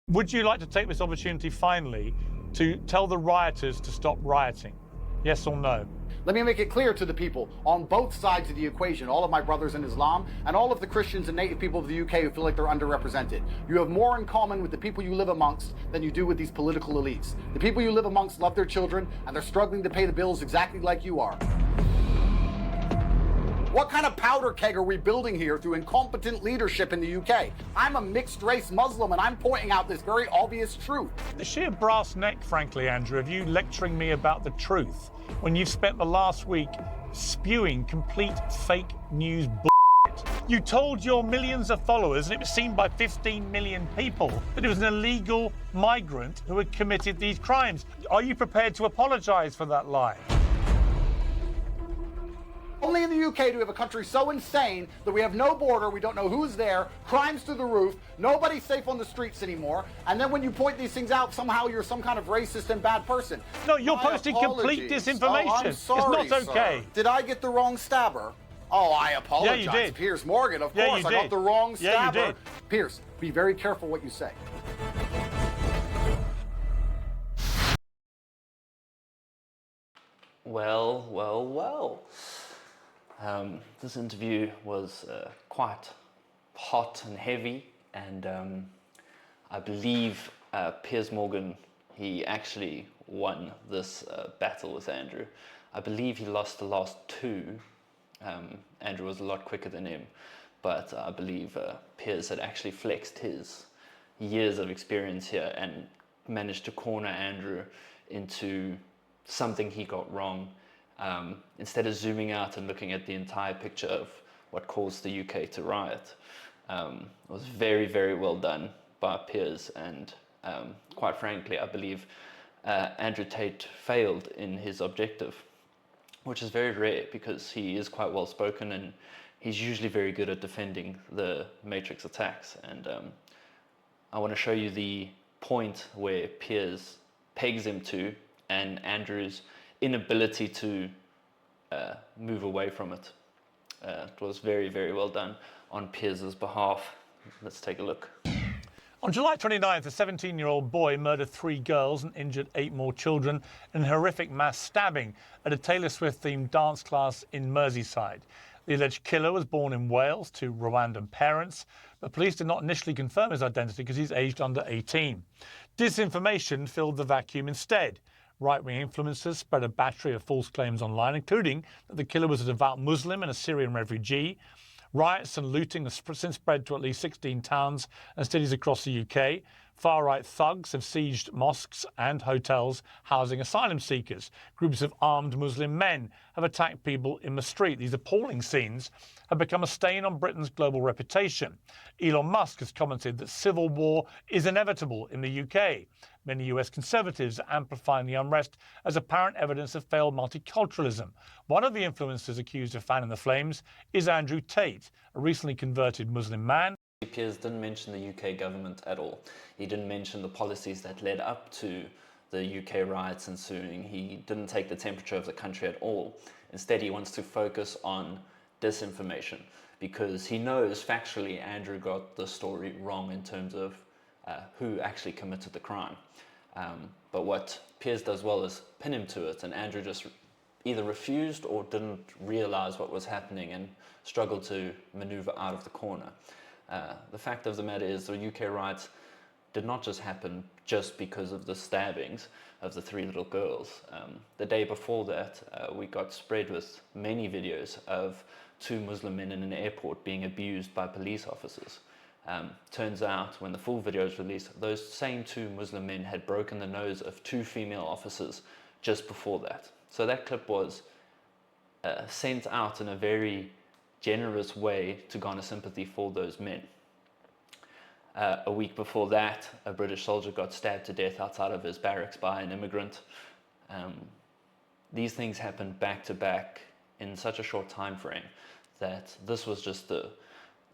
Would you like to take this opportunity finally to tell the rioters to stop rioting? Yes or no? Let me make it clear to the people on both sides of the equation, all of my brothers in Islam and all of the Christians and native people of the UK who feel like they're underrepresented. You have more in common with the people you live amongst than you do with these political elites. The people you live amongst love their children and they're struggling to pay the bills exactly like you are. What kind of powder keg are we building here through incompetent leadership in the UK? I'm a mixed race Muslim and I'm pointing out this very obvious truth. The sheer brass neck, frankly, Andrew, of you lecturing me about the truth when you've spent the last week spewing complete fake news bullshit. You told your millions of followers, and it was seen by 15 million people, that it was an illegal migrant who had committed these crimes. Are you prepared to apologise for that lie? Only in the UK do we have a country so insane that we have no border, we don't know who's there, crimes through the roof, nobody's safe on the streets anymore, and then when you point these things out, somehow you're some kind of racist and bad person. No, you're posting complete disinformation. Oh, I'm sorry, it's not okay. Sir. Did I get the wrong stabber? Oh, I apologize. Yeah, you did. Piers Morgan, of course, I got the wrong stabber. Yeah, you did. Piers, be very careful what you say. Well, well, well. This interview was quite hot and heavy, and I believe Piers Morgan, he actually won this battle with Andrew. I believe he lost the last two. Andrew was a lot quicker than him, but I believe Piers had actually flexed his years of experience here and managed to corner Andrew into something he got wrong. Instead of zooming out and looking at the entire picture of what caused the UK to riot. It was very, very well done by Piers, and quite frankly, I believe Andrew Tate failed in his objective, which is very rare because he is quite well spoken and he's usually very good at defending the Matrix attacks. And I want to show you the point where Piers pegs him to and Andrew's inability to move away from it. It was very, very well done on Piers' behalf. Let's take a look. On July 29th, a 17-year-old boy murdered 3 girls and injured 8 more children in a horrific mass stabbing at a Taylor Swift-themed dance class in Merseyside. The alleged killer was born in Wales to Rwandan parents, but police did not initially confirm his identity because he's aged under 18. Disinformation filled the vacuum instead. Right-wing influencers spread a battery of false claims online, including that the killer was a devout Muslim and a Syrian refugee. Riots and looting have since spread to at least 16 towns and cities across the UK. Far-right thugs have sieged mosques and hotels housing asylum seekers. Groups of armed Muslim men have attacked people in the street. These appalling scenes have become a stain on Britain's global reputation. Elon Musk has commented that civil war is inevitable in the UK. Many US conservatives are amplifying the unrest as apparent evidence of failed multiculturalism. One of the influencers accused of fanning the flames is Andrew Tate, a recently converted Muslim man. Piers didn't mention the UK government at all. He didn't mention the policies that led up to the UK riots ensuing. He didn't take the temperature of the country at all. Instead, he wants to focus on disinformation because he knows factually Andrew got the story wrong in terms of who actually committed the crime. But what Piers does well is pin him to it, and Andrew just either refused or didn't realize what was happening and struggled to maneuver out of the corner. The fact of the matter is the UK riots did not just happen just because of the stabbings of the 3 little girls. The day before that, we got spread with many videos of 2 Muslim men in an airport being abused by police officers. Turns out, when the full video was released, those same 2 Muslim men had broken the nose of 2 female officers just before that. So that clip was sent out in a very generous way to garner sympathy for those men. A week before that, a British soldier got stabbed to death outside of his barracks by an immigrant. These things happened back to back in such a short time frame that this was just the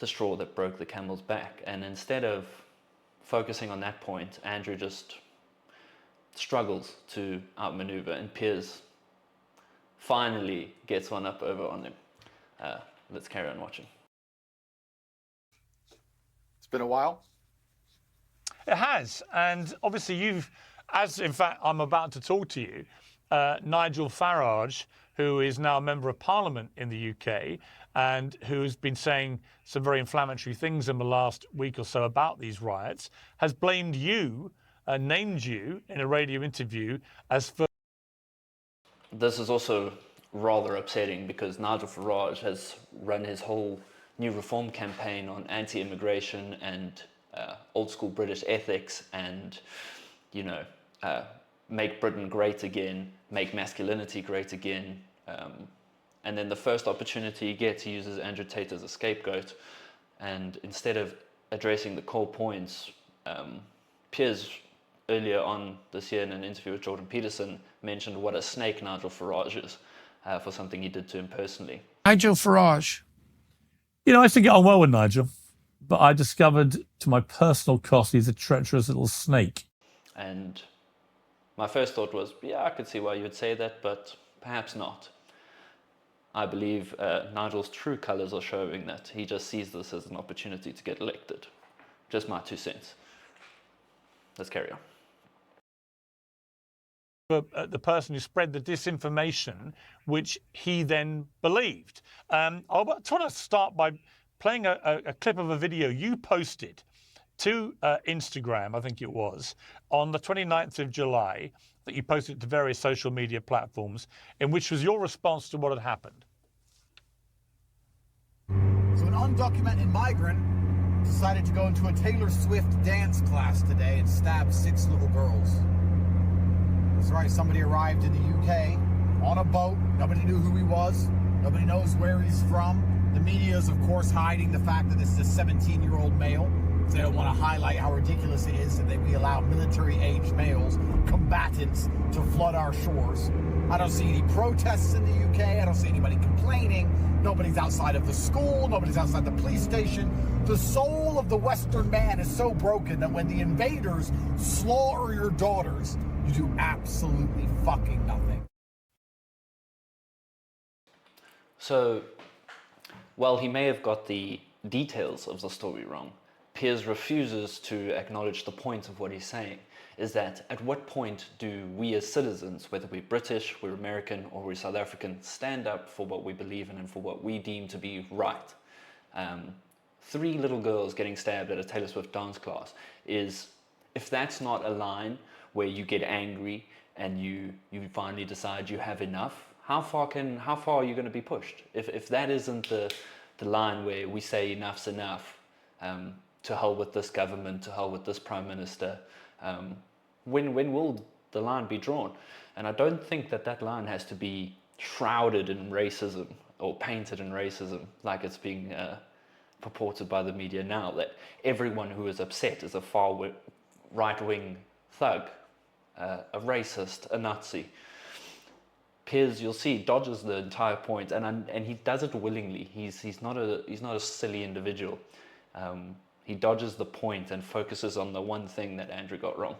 straw that broke the camel's back. And instead of focusing on that point, Andrew just struggles to outmaneuver, and Piers finally gets one up over on him. Let's carry on watching. It's been a while. It has, and obviously you've, as in fact I'm about to talk to you, Nigel Farage, who is now a member of Parliament in the UK and who's been saying some very inflammatory things in the last week or so about these riots, has blamed you, named you in a radio interview as for... This is also rather upsetting because Nigel Farage has run his whole new reform campaign on anti-immigration and old school British ethics and, you know, make Britain great again, make masculinity great again. And then the first opportunity he gets, he uses Andrew Tate as a scapegoat. And instead of addressing the core points, Piers earlier on this year in an interview with Jordan Peterson mentioned what a snake Nigel Farage is for something he did to him personally. Nigel Farage. You know, I used to get on well with Nigel, but I discovered to my personal cost he's a treacherous little snake. And my first thought was, yeah, I could see why you would say that, but perhaps not. I believe Nigel's true colours are showing that he just sees this as an opportunity to get elected. Just my 2 cents. Let's carry on. The person who spread the disinformation, which he then believed. I want to start by playing a clip of a video you posted to Instagram, I think it was, on the 29th of July, that you posted to various social media platforms, in which was your response to what had happened. So an undocumented migrant decided to go into a Taylor Swift dance class today and stab 6 little girls. That's right, somebody arrived in the UK on a boat. Nobody knew who he was. Nobody knows where he's from. The media is, of course, hiding the fact that this is a 17-year-old male. They don't want to highlight how ridiculous it is that we allow military-aged males, combatants, to flood our shores. I don't see any protests in the UK. I don't see anybody complaining. Nobody's outside of the school. Nobody's outside the police station. The soul of the Western man is so broken that when the invaders slaughter your daughters, you do absolutely fucking nothing. So, while he may have got the details of the story wrong, Piers refuses to acknowledge the point of what he's saying, is that at what point do we as citizens, whether we're British, we're American, or we're South African, stand up for what we believe in and for what we deem to be right? 3 little girls getting stabbed at a Taylor Swift dance class is, if that's not a line where you get angry and you finally decide you have enough, how far are you going to be pushed? If that isn't the line where we say enough's enough, to hell with this government, to hell with this prime minister, when will the line be drawn? And I don't think that line has to be shrouded in racism or painted in racism like it's being purported by the media now, that everyone who is upset is a far right-wing thug, a racist, a Nazi. Piers, you'll see, dodges the entire point, and he does it willingly. He's not a silly individual. He dodges the point and focuses on the one thing that Andrew got wrong.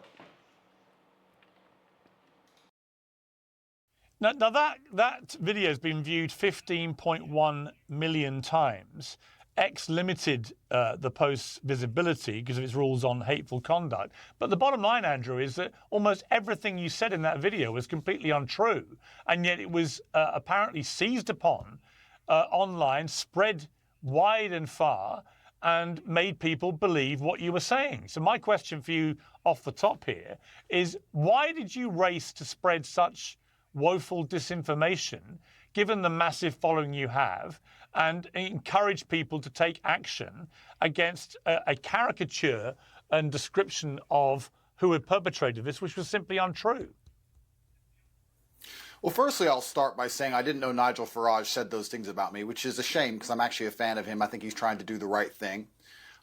Now that video has been viewed 15.1 million times. X limited the post's visibility because of its rules on hateful conduct. But the bottom line, Andrew, is that almost everything you said in that video was completely untrue. And yet it was apparently seized upon online, spread wide and far, and made people believe what you were saying. So my question for you off the top here is, why did you race to spread such woeful disinformation, given the massive following you have, and encourage people to take action against a caricature and description of who had perpetrated this, which was simply untrue? Well, firstly, I'll start by saying I didn't know Nigel Farage said those things about me, which is a shame because I'm actually a fan of him. I think he's trying to do the right thing.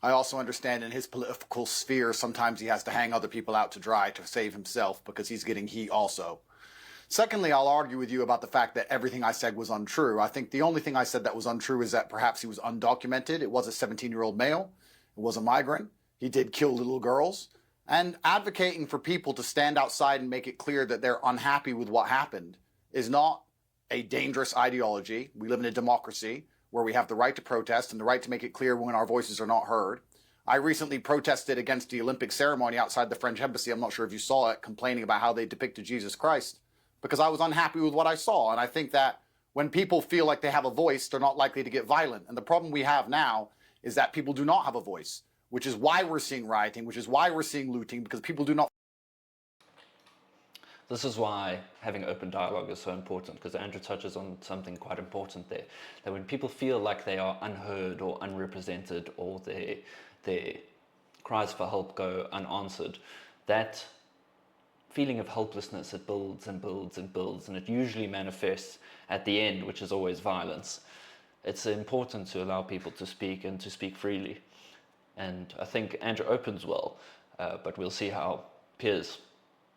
I also understand in his political sphere, sometimes he has to hang other people out to dry to save himself because he's getting heat also. Secondly, I'll argue with you about the fact that everything I said was untrue. I think the only thing I said that was untrue is that perhaps he was undocumented. It was a 17-year-old male. It was a migrant. He did kill little girls. And advocating for people to stand outside and make it clear that they're unhappy with what happened is not a dangerous ideology. We live in a democracy where we have the right to protest and the right to make it clear when our voices are not heard. I recently protested against the Olympic ceremony outside the French embassy. I'm not sure if you saw it, complaining about how they depicted Jesus Christ, because I was unhappy with what I saw. And I think that when people feel like they have a voice, they're not likely to get violent. And the problem we have now is that people do not have a voice, which is why we're seeing rioting, which is why we're seeing looting, because people do not. This is why having open dialogue is so important, because Andrew touches on something quite important there, that when people feel like they are unheard or unrepresented, or their cries for help go unanswered, that feeling of helplessness, it builds and builds and builds, and it usually manifests at the end, which is always violence. It's important to allow people to speak and to speak freely. And I think Andrew opens well, but we'll see how Piers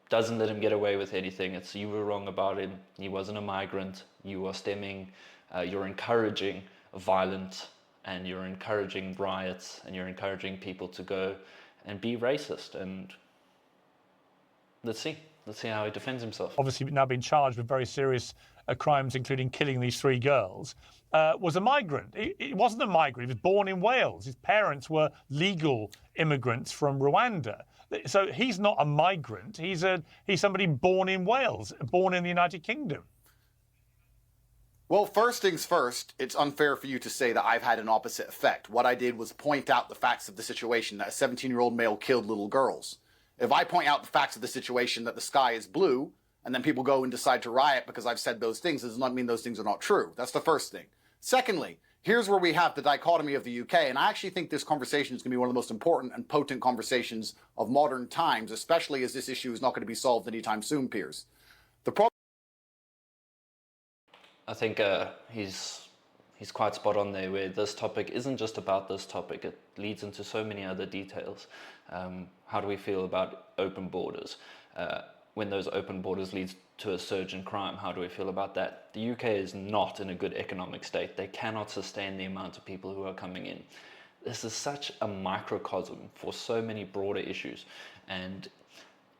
doesn't let him get away with anything. It's, you were wrong about him, he wasn't a migrant, you are you're encouraging violence, and you're encouraging riots, and you're encouraging people to go and be racist. And let's see how he defends himself. Obviously now been charged with very serious crimes, including killing these 3 girls, was a migrant. He wasn't a migrant, he was born in Wales. His parents were legal immigrants from Rwanda. So he's not a migrant, he's somebody born in Wales, born in the United Kingdom. Well, first things first, it's unfair for you to say that I've had an opposite effect. What I did was point out the facts of the situation, that a 17-year-old male killed little girls. If I point out the facts of the situation, that the sky is blue, and then people go and decide to riot because I've said those things, does not mean those things are not true. That's the first thing. Secondly, here's where we have the dichotomy of the UK, and I actually think this conversation is going to be one of the most important and potent conversations of modern times, especially as this issue is not going to be solved anytime soon, Piers. The problem. I think he's quite spot on there, where this topic isn't just about this topic, it leads into so many other details. How do we feel about open borders? When those open borders lead to a surge in crime, how do we feel about that? The UK is not in a good economic state. They cannot sustain the amount of people who are coming in. This is such a microcosm for so many broader issues. And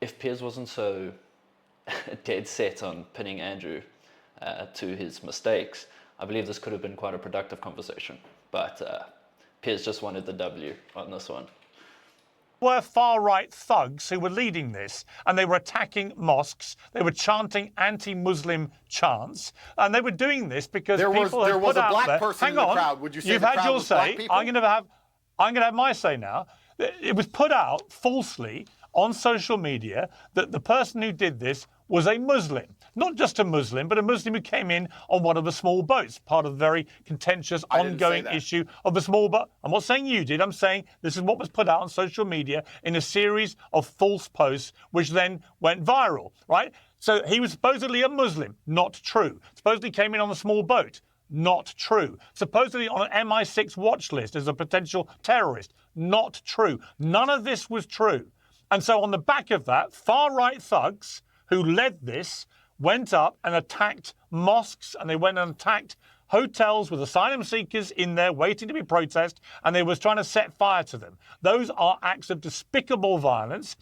if Piers wasn't so dead set on pinning Andrew to his mistakes, I believe this could have been quite a productive conversation. But Piers just wanted the W on this one. Were far-right thugs who were leading this, and they were attacking mosques, they were chanting anti-Muslim chants, and they were doing this because people had put out there... Hang on, crowd. Would you say you've had your say, I'm going to have my say now. It was put out falsely on social media that the person who did this was a Muslim. Not just a Muslim, but a Muslim who came in on one of the small boats, part of the very contentious, ongoing issue of the small boat. I'm not saying you did, I'm saying this is what was put out on social media in a series of false posts, which then went viral, right? So he was supposedly a Muslim, not true. Supposedly came in on a small boat, not true. Supposedly on an MI6 watch list as a potential terrorist, not true. None of this was true. And so on the back of that, far-right thugs who led this went up and attacked mosques, and they went and attacked hotels with asylum seekers in there waiting to be processed, and they was trying to set fire to them. Those are acts of despicable violence.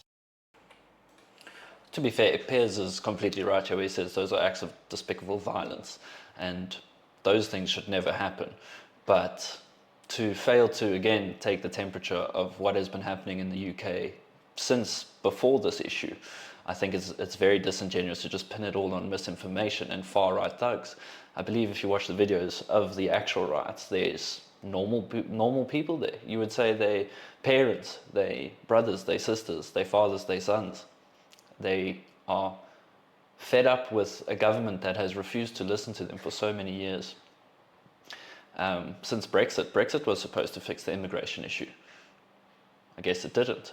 To be fair, Piers is completely right here. He says those are acts of despicable violence, and those things should never happen. But to fail to, again, take the temperature of what has been happening in the UK since before this issue, I think it's very disingenuous to just pin it all on misinformation and far-right thugs. I believe if you watch the videos of the actual riots, there's normal people there. You would say they parents, they brothers, they sisters, they fathers, they sons. They are fed up with a government that has refused to listen to them for so many years. Since Brexit was supposed to fix the immigration issue. I guess it didn't.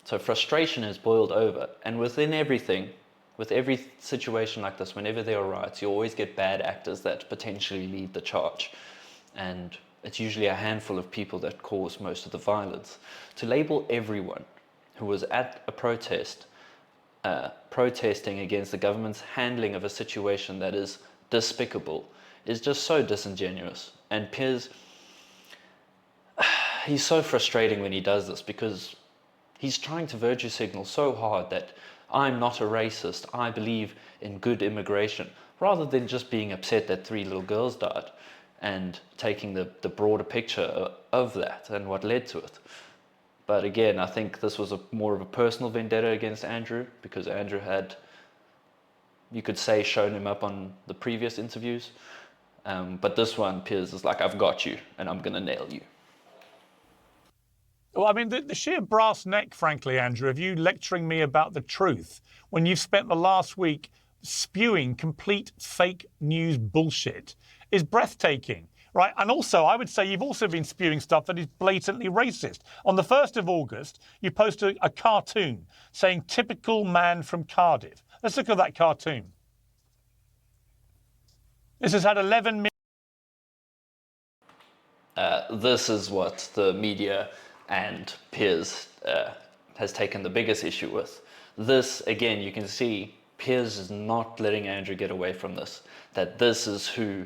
So frustration has boiled over, and within everything, with every situation like this, whenever there are riots, you always get bad actors that potentially lead the charge. And it's usually a handful of people that cause most of the violence. To label everyone who was at a protest, protesting against the government's handling of a situation that is despicable, is just so disingenuous. And Piers, he's so frustrating when he does this, because he's trying to virtue signal so hard that I'm not a racist, I believe in good immigration, rather than just being upset that 3 little girls died and taking the broader picture of that and what led to it. But again, I think this was more of a personal vendetta against Andrew, because Andrew had, you could say, shown him up on the previous interviews. But this one, Piers is like, I've got you and I'm going to nail you. Well, I mean, the sheer brass neck, frankly, Andrew, of you lecturing me about the truth when you've spent the last week spewing complete fake news bullshit is breathtaking, right? And also, I would say you've also been spewing stuff that is blatantly racist. On the 1st of August, you posted a cartoon saying, typical man from Cardiff. Let's look at that cartoon. This has had 11 million. This is what the media and Piers has taken the biggest issue with. This, again, you can see Piers is not letting Andrew get away from this, that this is who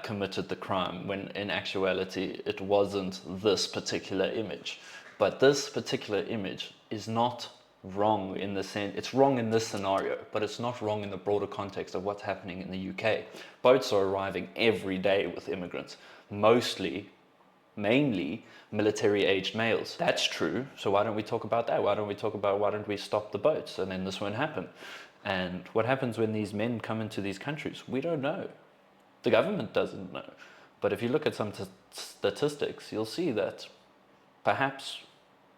committed the crime, when in actuality it wasn't this particular image. But this particular image is not wrong in the sense, it's wrong in this scenario, but it's not wrong in the broader context of what's happening in the UK. Boats are arriving every day with immigrants, mainly military-aged males. That's true, so why don't we talk about that? Why don't we stop the boats, and then this won't happen? And what happens when these men come into these countries? We don't know. The government doesn't know. But if you look at some statistics, you'll see that perhaps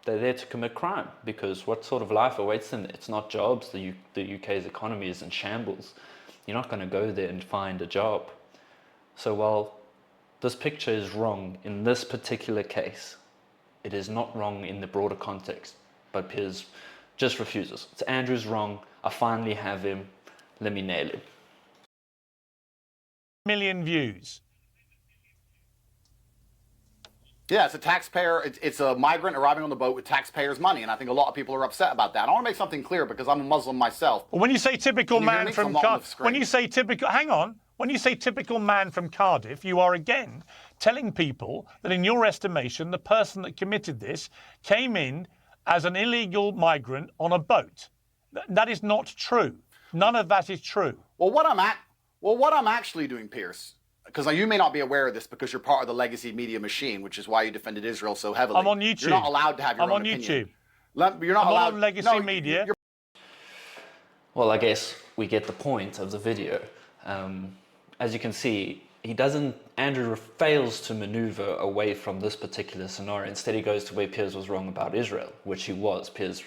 they're there to commit crime, because what sort of life awaits them? It's not jobs. The UK's economy is in shambles. You're not going to go there and find a job. So while this picture is wrong in this particular case, it is not wrong in the broader context. But Piers just refuses. It's Andrew's wrong. I finally have him. Let me nail him. Million views. Yeah, it's a taxpayer, it's a migrant arriving on the boat with taxpayers' money, and I think a lot of people are upset about that. I want to make something clear because I'm a Muslim myself. When you say typical man from Cardiff, when you say typical man from Cardiff, you are again telling people that in your estimation, the person that committed this came in as an illegal migrant on a boat. That is not true. None of that is true. Well, what I'm actually doing, Piers, because you may not be aware of this because you're part of the legacy media machine, which is why you defended Israel so heavily. I'm on YouTube. You're not allowed to have your own opinion. I'm on YouTube. You're not allowed. I'm on legacy media. Well, I guess we get the point of the video. As you can see, Andrew fails to maneuver away from this particular scenario. Instead, he goes to where Piers was wrong about Israel, which he was. Piers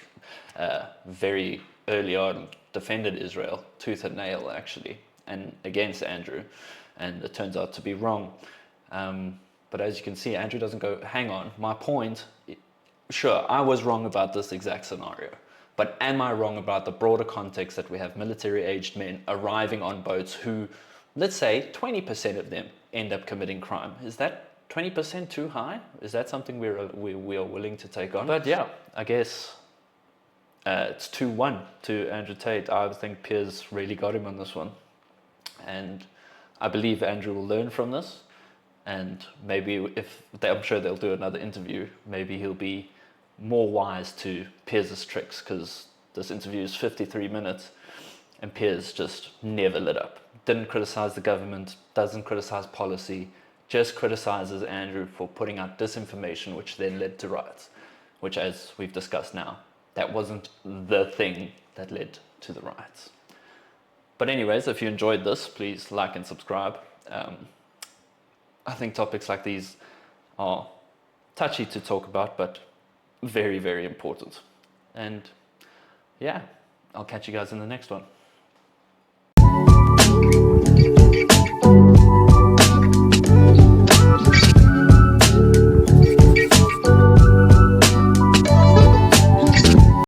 very early on defended Israel, tooth and nail, actually, and against Andrew, and it turns out to be wrong. But as you can see, Andrew doesn't go, hang on, my point, sure, I was wrong about this exact scenario, but am I wrong about the broader context that we have military-aged men arriving on boats who, let's say, 20% of them end up committing crime? Is that 20% too high? Is that something we are willing to take on? But yeah, I guess it's 2-1 to Andrew Tate. I think Piers really got him on this one. And I believe Andrew will learn from this. And maybe I'm sure they'll do another interview, maybe he'll be more wise to Piers' tricks, because this interview is 53 minutes and Piers just never lit up. Didn't criticize the government, doesn't criticize policy, just criticizes Andrew for putting out disinformation, which then led to riots, which, as we've discussed now, that wasn't the thing that led to the riots. But anyways, if you enjoyed this, please like and subscribe. I think topics like these are touchy to talk about, but very, very important. And yeah, I'll catch you guys in the next one.